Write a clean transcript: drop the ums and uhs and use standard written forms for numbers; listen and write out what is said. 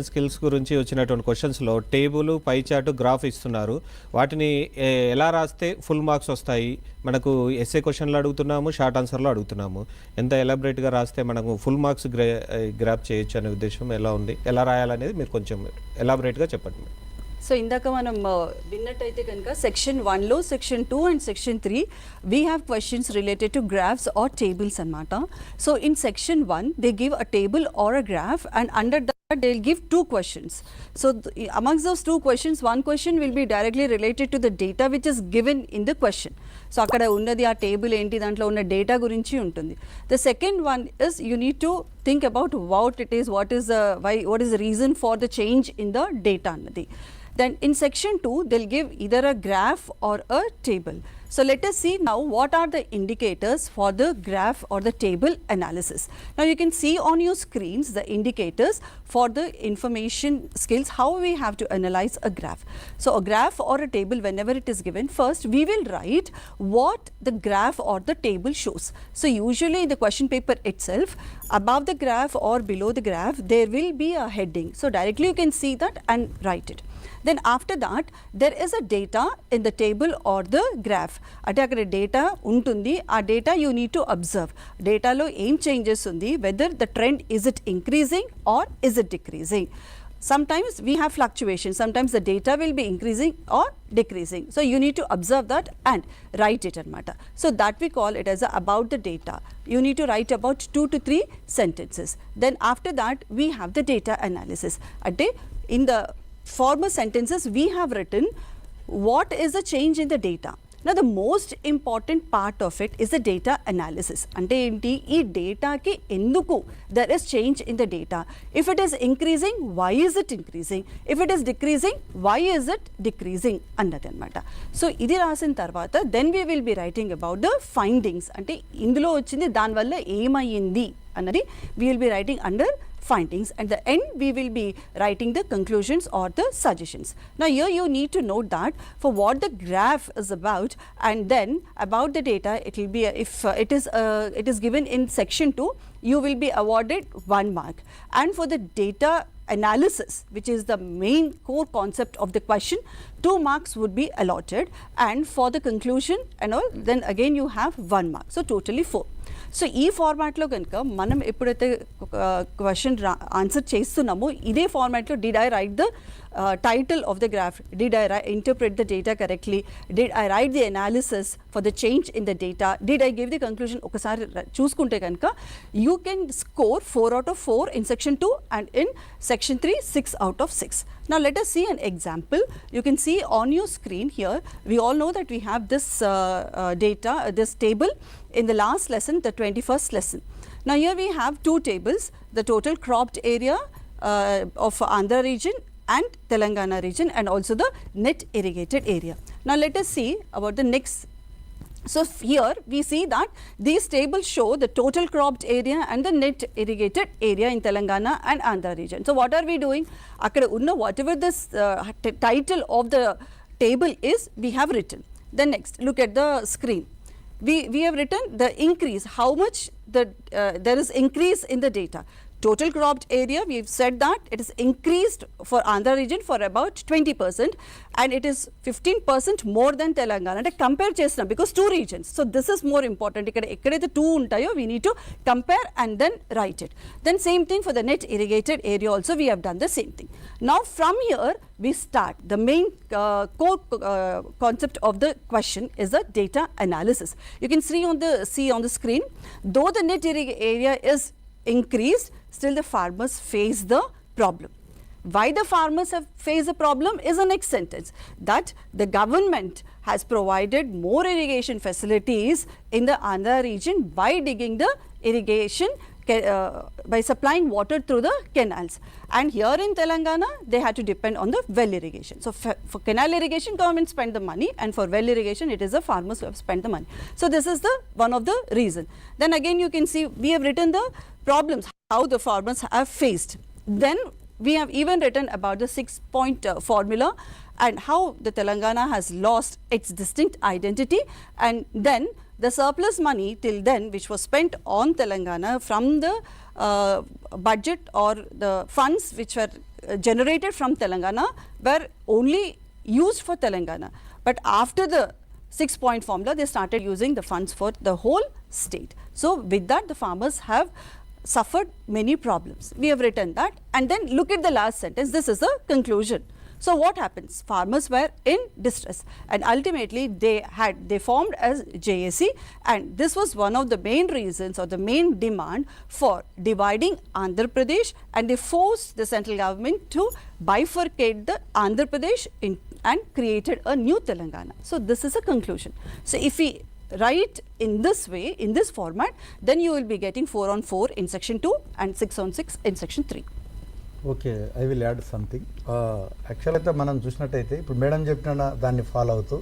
Skills గురించి వచ్చినటువంటి క్వశ్చన్స్లో table pie chart graph ఇస్తున్నారు. వాటిని ఎలా రాస్తే ఫుల్ మార్క్స్ వస్తాయి? మనకు ఎస్ఏ క్వశ్చన్లు అడుగుతున్నాము, షార్ట్ ఆన్సర్లో అడుగుతున్నాము. ఎంత ఎలాబరేట్గా రాస్తే మనకు ఫుల్ మార్క్స్ గ్రాప్ చేయొచ్చు అనే ఉద్దేశం ఎలా ఉంది, ఎలా రాయాలనేది మీరు కొంచెం ఎలాబరేట్గా చెప్పండి. సో ఇందాక మనం విన్నట్టయితే కనుక సెక్షన్ 1లో section 2 and section 3 we have questions related to graphs or tables అనమాట. So in section 1 they give a table or a graph and under that they will give 2 questions. So amongst those 2 questions, one question will be directly related to the data which is given in the question. So akkada unnadi aa table enti dantlo unna data gurinchi untundi. The second one is you need to think about what it is, what is the reason for the change in the data annadi. Then in section 2 they'll give either a graph or a table. So let us see now what are the indicators for the graph or the table analysis. Now you can see on your screens the indicators for the information skills, how we have to analyze a graph. So a graph or a table, whenever it is given, first we will write what the graph or the table shows. So usually in the question paper itself, above the graph or below the graph there will be a heading. So directly you can see that and write it. Then after that there is a data in the table or the graph. అంటే అక్కడ data ఉంటుంది, ఆ data you need to observe. డేటాలో ఏం changes ఉంది, whether the trend is it increasing or is it decreasing. Sometimes we have fluctuations, sometimes the data will be increasing or decreasing. So you need to observe that and write it anamata. So that we call it as about the data. You need to write about 2 to 3 sentences. Then after that we have the data analysis. Ante in the former sentences we have written what is the change in the data. Now the most important part of it is the data analysis. Ante enti ee data ki enduku there is change in the data. If it is increasing, why is it increasing? If it is decreasing, why is it decreasing annadi anamata. So idi rasin tarvata then we will be writing about the findings. Ante indulo ochindi dan valla em ayindi annadi we will be writing under findings. At the end we will be writing the conclusions or the suggestions. Now here you need to note that for what the graph is about and then about the data it will be if it is given in section 2 you will be awarded 1 mark, and for the data analysis which is the main core concept of the question 2 marks would be allotted, and for the conclusion and all then again you have 1 mark, so totally 4. So ఈ ఫార్మాట్లో కనుక మనం ఎప్పుడైతే question answer చేస్తున్నామో ఇదే ఫార్మాట్లో did I right the title of the graph, did I interpret the data correctly, did I right the analysis for the change in the data, did I give the conclusion ఒకసారి చూసుకుంటే కనుక you can score 4 out of 4 in section 2 and in section 3 6 out of 6. Now let us see an example. You can see on your screen here, we all know that we have this data, this table in the last lesson, the 21st lesson. Now here we have 2 tables, the total cropped area of Andhra region and Telangana region, and also the net irrigated area. Now let us see about the next. So here we see that these tables show the total cropped area and the net irrigated area in Telangana and Andhra region. So what are we doing? Akkada unna whatever this title of the table is, we have written. Then next, look at the screen. We have written the increase, how much there is increase in the data. Total cropped area, we have said that it is increased for Andhra region for about 20%, and it is 15% more than Telangana. And compare chestunam because 2 regions. So this is more important. Ekkadaithe 2 untayo we need to compare and then write it. Then same thing for the net irrigated area also we have done the same thing. Now from here we start. The main core concept of the question is the data analysis. You can see on the screen, though the net irrigated area is increased, still the farmers face the problem. Why the farmers have faced the problem is the next sentence, that the government has provided more irrigation facilities in the Andhra region by digging the irrigation by supplying water through the canals, and here in Telangana they had to depend on the well irrigation. So for canal irrigation government spent the money, and for well irrigation it is the farmers who have spent the money. So this is the one of the reason. Then again you can see we have written the problems how the farmers have faced. Then we have even written about the 6-point formula and how the Telangana has lost its distinct identity, and then the surplus money till then which was spent on Telangana from the budget or the funds which were generated from Telangana were only used for Telangana. But after the 6-point formula, they started using the funds for the whole state. So with that, the farmers have suffered many problems. We have written that. And then look at the last sentence. This is the conclusion. So what happens? Farmers were in distress, and ultimately they formed as JAC, and this was one of the main reasons or the main demand for dividing Andhra Pradesh, and they forced the central government to bifurcate the Andhra Pradesh and created a new Telangana. So this is a conclusion. So if we write in this way, in this format, then you will be getting 4 on 4 in section 2 and 6 on 6 in section 3. Okay, I will add something. Actual అయితే మనం చూసినట్టయితే ఇప్పుడు madam చెప్పిన దాన్ని follow అవుతూ